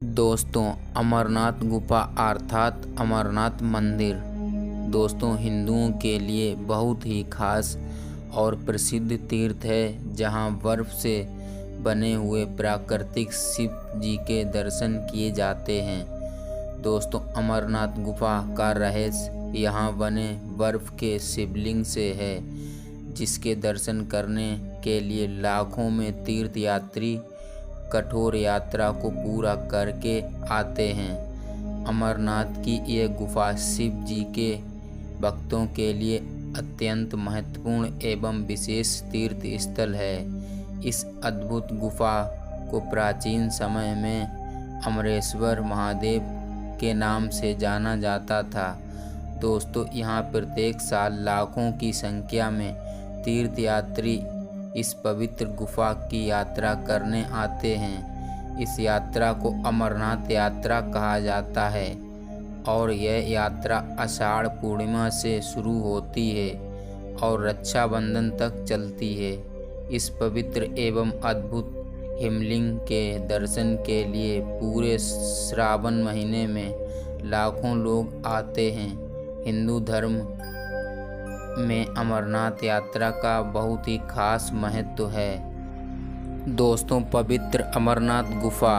दोस्तों, अमरनाथ गुफा अर्थात अमरनाथ मंदिर दोस्तों हिंदुओं के लिए बहुत ही खास और प्रसिद्ध तीर्थ है, जहां बर्फ से बने हुए प्राकृतिक शिव जी के दर्शन किए जाते हैं। दोस्तों, अमरनाथ गुफा का रहस्य यहां बने बर्फ के शिवलिंग से है, जिसके दर्शन करने के लिए लाखों में तीर्थयात्री कठोर यात्रा को पूरा करके आते हैं। अमरनाथ की यह गुफा शिव जी के भक्तों के लिए अत्यंत महत्वपूर्ण एवं विशेष तीर्थ स्थल है। इस अद्भुत गुफा को प्राचीन समय में अमरेश्वर महादेव के नाम से जाना जाता था। दोस्तों, यहाँ प्रत्येक साल लाखों की संख्या में तीर्थयात्री इस पवित्र गुफा की यात्रा करने आते हैं। इस यात्रा को अमरनाथ यात्रा कहा जाता है और यह यात्रा आषाढ़ पूर्णिमा से शुरू होती है और रक्षाबंधन तक चलती है। इस पवित्र एवं अद्भुत हिमलिंग के दर्शन के लिए पूरे श्रावण महीने में लाखों लोग आते हैं। हिंदू धर्म में अमरनाथ यात्रा का बहुत ही खास महत्व है। दोस्तों, पवित्र अमरनाथ गुफा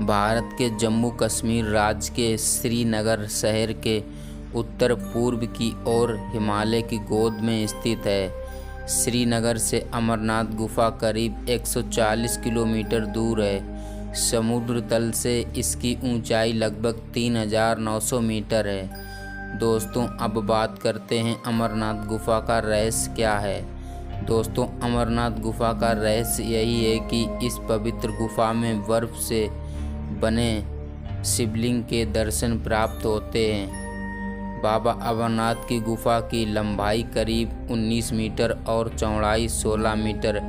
भारत के जम्मू कश्मीर राज्य के श्रीनगर शहर के उत्तर पूर्व की ओर हिमालय की गोद में स्थित है। श्रीनगर से अमरनाथ गुफा करीब 140 किलोमीटर दूर है। समुद्र तल से इसकी ऊंचाई लगभग 3900 मीटर है। दोस्तों, अब बात करते हैं अमरनाथ गुफा का रहस्य क्या है। दोस्तों, अमरनाथ गुफा का रहस्य यही है कि इस पवित्र गुफा में बर्फ से बने शिवलिंग के दर्शन प्राप्त होते हैं। बाबा अमरनाथ की गुफा की लंबाई करीब 19 मीटर और चौड़ाई 16 मीटर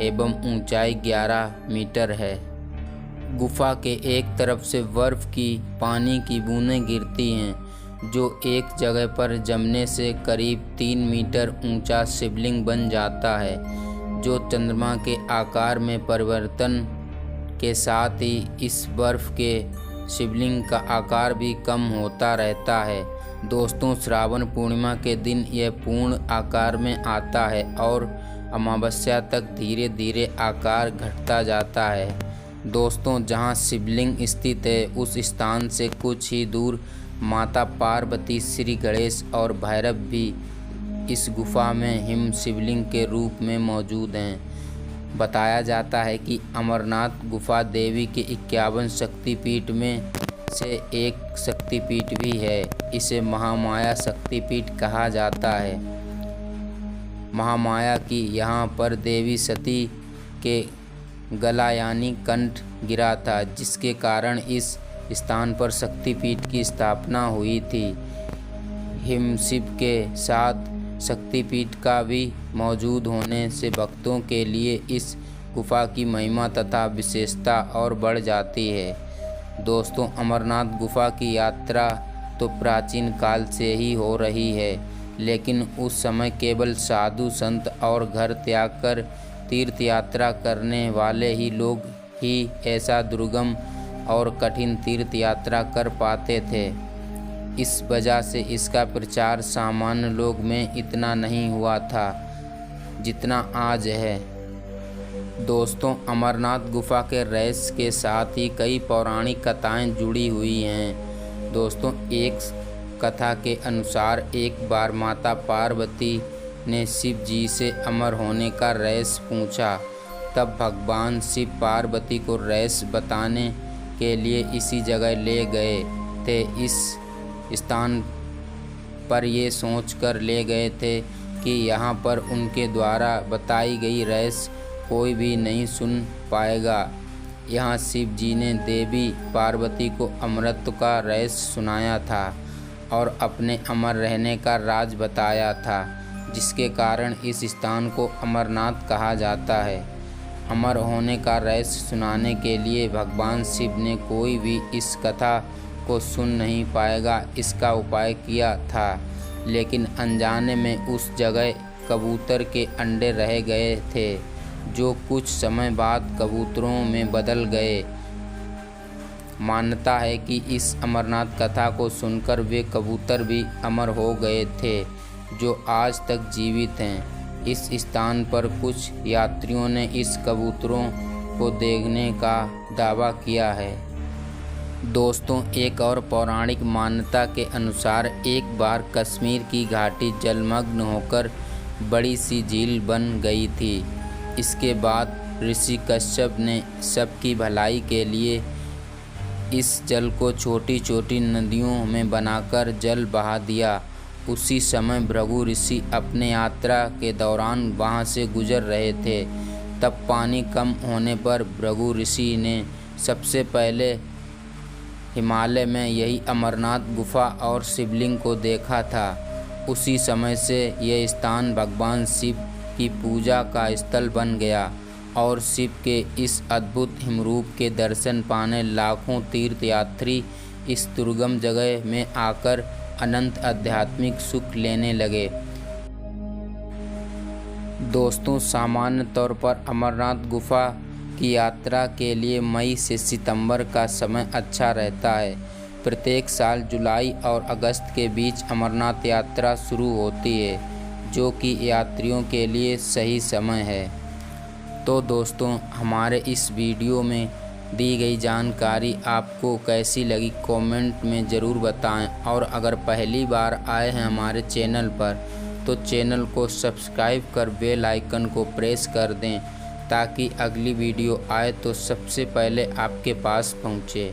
एवं ऊंचाई 11 मीटर है। गुफा के एक तरफ से बर्फ की पानी की बूंदें गिरती हैं, जो एक जगह पर जमने से करीब 3 मीटर ऊंचा शिवलिंग बन जाता है, जो चंद्रमा के आकार में परिवर्तन के साथ ही इस बर्फ के शिवलिंग का आकार भी कम होता रहता है। दोस्तों, श्रावण पूर्णिमा के दिन यह पूर्ण आकार में आता है और अमावस्या तक धीरे धीरे आकार घटता जाता है। दोस्तों, जहां शिवलिंग स्थित है उस स्थान से कुछ ही दूर माता पार्वती, श्री गणेश और भैरव भी इस गुफा में हिम शिवलिंग के रूप में मौजूद हैं। बताया जाता है कि अमरनाथ गुफा देवी के 51 शक्तिपीठ में से एक शक्तिपीठ भी है। इसे महामाया शक्तिपीठ कहा जाता है। महामाया की यहाँ पर देवी सती के गला यानी कंठ गिरा था, जिसके कारण इस स्थान पर शक्तिपीठ की स्थापना हुई थी। हिम शिव के साथ शक्तिपीठ का भी मौजूद होने से भक्तों के लिए इस गुफा की महिमा तथा विशेषता और बढ़ जाती है। दोस्तों, अमरनाथ गुफा की यात्रा तो प्राचीन काल से ही हो रही है, लेकिन उस समय केवल साधु संत और घर त्याग कर तीर्थ यात्रा करने वाले ही लोग ही ऐसा दुर्गम और कठिन तीर्थ यात्रा कर पाते थे। इस वजह से इसका प्रचार सामान्य लोग में इतना नहीं हुआ था जितना आज है। दोस्तों, अमरनाथ गुफा के रहस्य के साथ ही कई पौराणिक कथाएं जुड़ी हुई हैं। दोस्तों, एक कथा के अनुसार एक बार माता पार्वती ने शिव जी से अमर होने का रहस्य पूछा। तब भगवान शिव पार्वती को रहस्य बताने के लिए इसी जगह ले गए थे। इस स्थान पर ये सोचकर ले गए थे कि यहाँ पर उनके द्वारा बताई गई रहस्य कोई भी नहीं सुन पाएगा। यहाँ शिव जी ने देवी पार्वती को अमृत का रहस्य सुनाया था और अपने अमर रहने का राज बताया था, जिसके कारण इस स्थान को अमरनाथ कहा जाता है। अमर होने का रहस्य सुनाने के लिए भगवान शिव ने कोई भी इस कथा को सुन नहीं पाएगा इसका उपाय किया था, लेकिन अनजाने में उस जगह कबूतर के अंडे रह गए थे, जो कुछ समय बाद कबूतरों में बदल गए। मान्यता है कि इस अमरनाथ कथा को सुनकर वे कबूतर भी अमर हो गए थे जो आज तक जीवित हैं। इस स्थान पर कुछ यात्रियों ने इस कबूतरों को देखने का दावा किया है। दोस्तों, एक और पौराणिक मान्यता के अनुसार एक बार कश्मीर की घाटी जलमग्न होकर बड़ी सी झील बन गई थी। इसके बाद ऋषि कश्यप ने सबकी भलाई के लिए इस जल को छोटी छोटी नदियों में बनाकर जल बहा दिया। उसी समय भृगु ऋषि अपने यात्रा के दौरान वहां से गुजर रहे थे। तब पानी कम होने पर भृगु ऋषि ने सबसे पहले हिमालय में यही अमरनाथ गुफा और शिवलिंग को देखा था। उसी समय से यह स्थान भगवान शिव की पूजा का स्थल बन गया और शिव के इस अद्भुत हिमरूप के दर्शन पाने लाखों तीर्थयात्री इस दुर्गम जगह में आकर अनंत आध्यात्मिक सुख लेने लगे। दोस्तों, सामान्य तौर पर अमरनाथ गुफा की यात्रा के लिए मई से सितंबर का समय अच्छा रहता है। प्रत्येक साल जुलाई और अगस्त के बीच अमरनाथ यात्रा शुरू होती है, जो कि यात्रियों के लिए सही समय है। तो दोस्तों, हमारे इस वीडियो में दी गई जानकारी आपको कैसी लगी कमेंट में ज़रूर बताएं और अगर पहली बार आए हैं हमारे चैनल पर तो चैनल को सब्सक्राइब कर बेल आइकन को प्रेस कर दें ताकि अगली वीडियो आए तो सबसे पहले आपके पास पहुंचे।